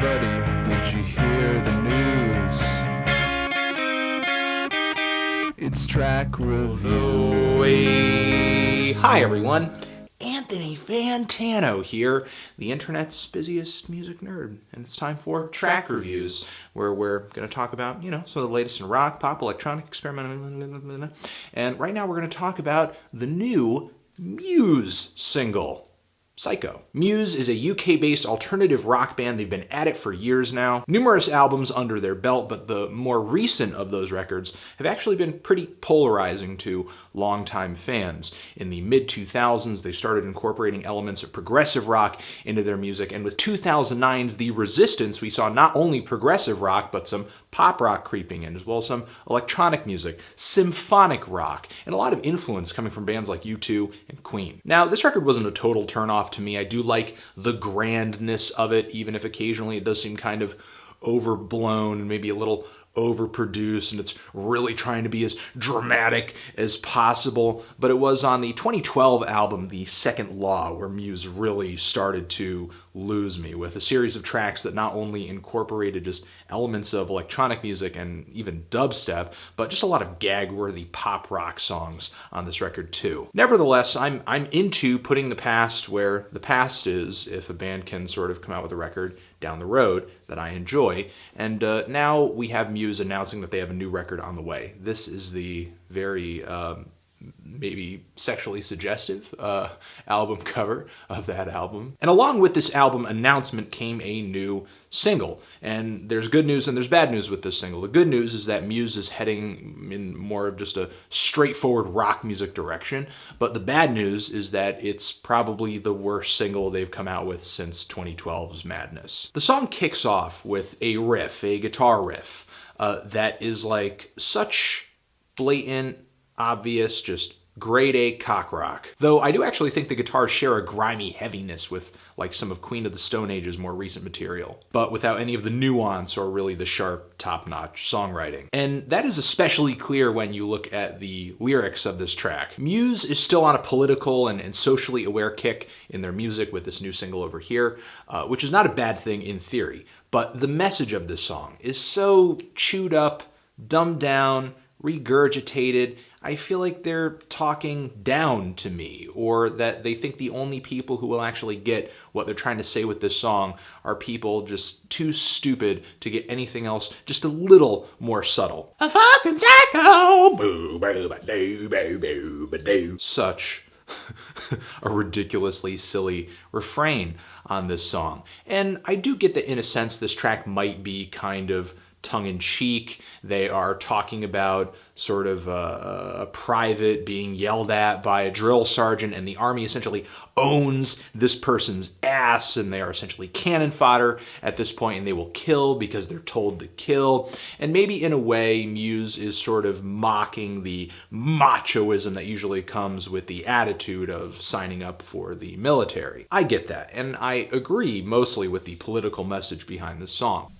buddy, did you hear the news? It's track review. Hi everyone, Anthony Fantano here, the internet's busiest music nerd, and it's time for track reviews, where we're going to talk about, some of the latest in rock, pop, electronic, experimental, and right now we're going to talk about the new Muse single, Psycho. Muse is a UK-based alternative rock band. They've been at it for years now. Numerous albums under their belt, but the more recent of those records have actually been pretty polarizing to longtime fans. In the mid-2000s, they started incorporating elements of progressive rock into their music, and with 2009's The Resistance, we saw not only progressive rock, but some pop rock creeping in, as well as some electronic music, symphonic rock, and a lot of influence coming from bands like U2 and Queen. Now, this record wasn't a total turnoff to me. I do like the grandness of it, even if occasionally it does seem kind of overblown and maybe a little overproduced, and it's really trying to be as dramatic as possible. But it was on the 2012 album, The Second Law, where Muse really started to lose me with a series of tracks that not only incorporated just elements of electronic music and even dubstep, but just a lot of gag-worthy pop rock songs on this record too. Nevertheless, I'm into putting the past where the past is, if a band can sort of come out with a record down the road that I enjoy. And now we have Muse announcing that they have a new record on the way. This is the very maybe sexually suggestive album cover of that album. And along with this album announcement came a new single. And there's good news and there's bad news with this single. The good news is that Muse is heading in more of just a straightforward rock music direction. But the bad news is that it's probably the worst single they've come out with since 2012's Madness. The song kicks off with a riff, a guitar riff, that is like such blatant, obvious, just grade A cock rock. Though I do actually think the guitars share a grimy heaviness with like some of Queen of the Stone Age's more recent material, but without any of the nuance or really the sharp, top-notch songwriting. And that is especially clear when you look at the lyrics of this track. Muse is still on a political and socially aware kick in their music with this new single over here, which is not a bad thing in theory, but the message of this song is so chewed up, dumbed down, regurgitated. I feel like they're talking down to me, or that they think the only people who will actually get what they're trying to say with this song are people just too stupid to get anything else just a little more subtle. A fucking psycho! Boo, boo, ba, doo, boo, boo, ba, doo. Such a ridiculously silly refrain on this song. And I do get that in a sense this track might be kind of tongue-in-cheek. They are talking about sort of a private being yelled at by a drill sergeant, and the army essentially owns this person's ass, and they are essentially cannon fodder at this point, and they will kill because they're told to kill. And maybe in a way, Muse is sort of mocking the machoism that usually comes with the attitude of signing up for the military. I get that, and I agree mostly with the political message behind this song.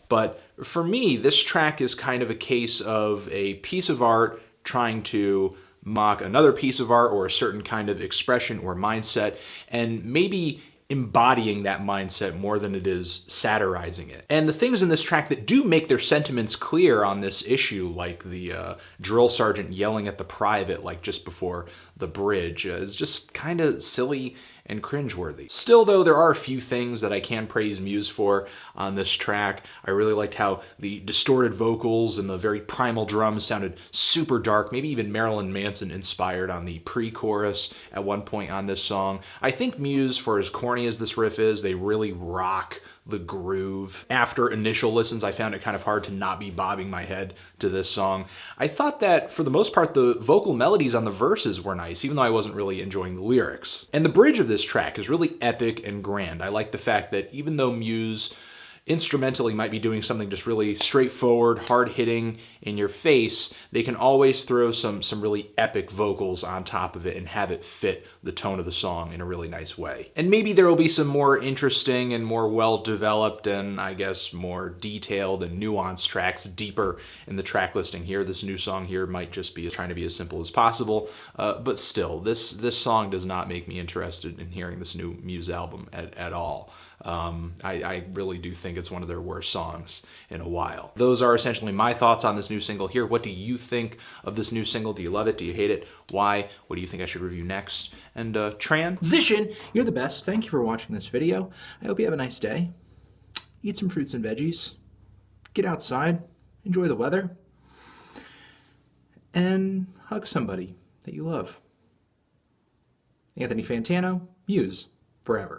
But for me, this track is kind of a case of a piece of art trying to mock another piece of art or a certain kind of expression or mindset, and maybe embodying that mindset more than it is satirizing it. And the things in this track that do make their sentiments clear on this issue, like the drill sergeant yelling at the private like just before the bridge, is just kind of silly and cringeworthy. Still, though, there are a few things that I can praise Muse for on this track. I really liked how the distorted vocals and the very primal drums sounded super dark, maybe even Marilyn Manson inspired on the pre-chorus at one point on this song. I think Muse, for as corny as this riff is, they really rock the groove. After initial listens, I found it kind of hard to not be bobbing my head to this song. I thought that, for the most part, the vocal melodies on the verses were nice, even though I wasn't really enjoying the lyrics. And the bridge of this track is really epic and grand. I like the fact that even though Muse instrumentally might be doing something just really straightforward, hard-hitting, in your face, they can always throw some really epic vocals on top of it and have it fit the tone of the song in a really nice way. And maybe there will be some more interesting and more well-developed and I guess more detailed and nuanced tracks deeper in the track listing here. This new song here might just be trying to be as simple as possible, but still, this song does not make me interested in hearing this new Muse album at all. I really do think it's one of their worst songs in a while. Those are essentially my thoughts on this new single here. What do you think of this new single? Do you love it? Do you hate it? Why? What do you think I should review next? And transition, you're the best. Thank you for watching this video. I hope you have a nice day. Eat some fruits and veggies. Get outside. Enjoy the weather. And hug somebody that you love. Anthony Fantano, Muse, forever.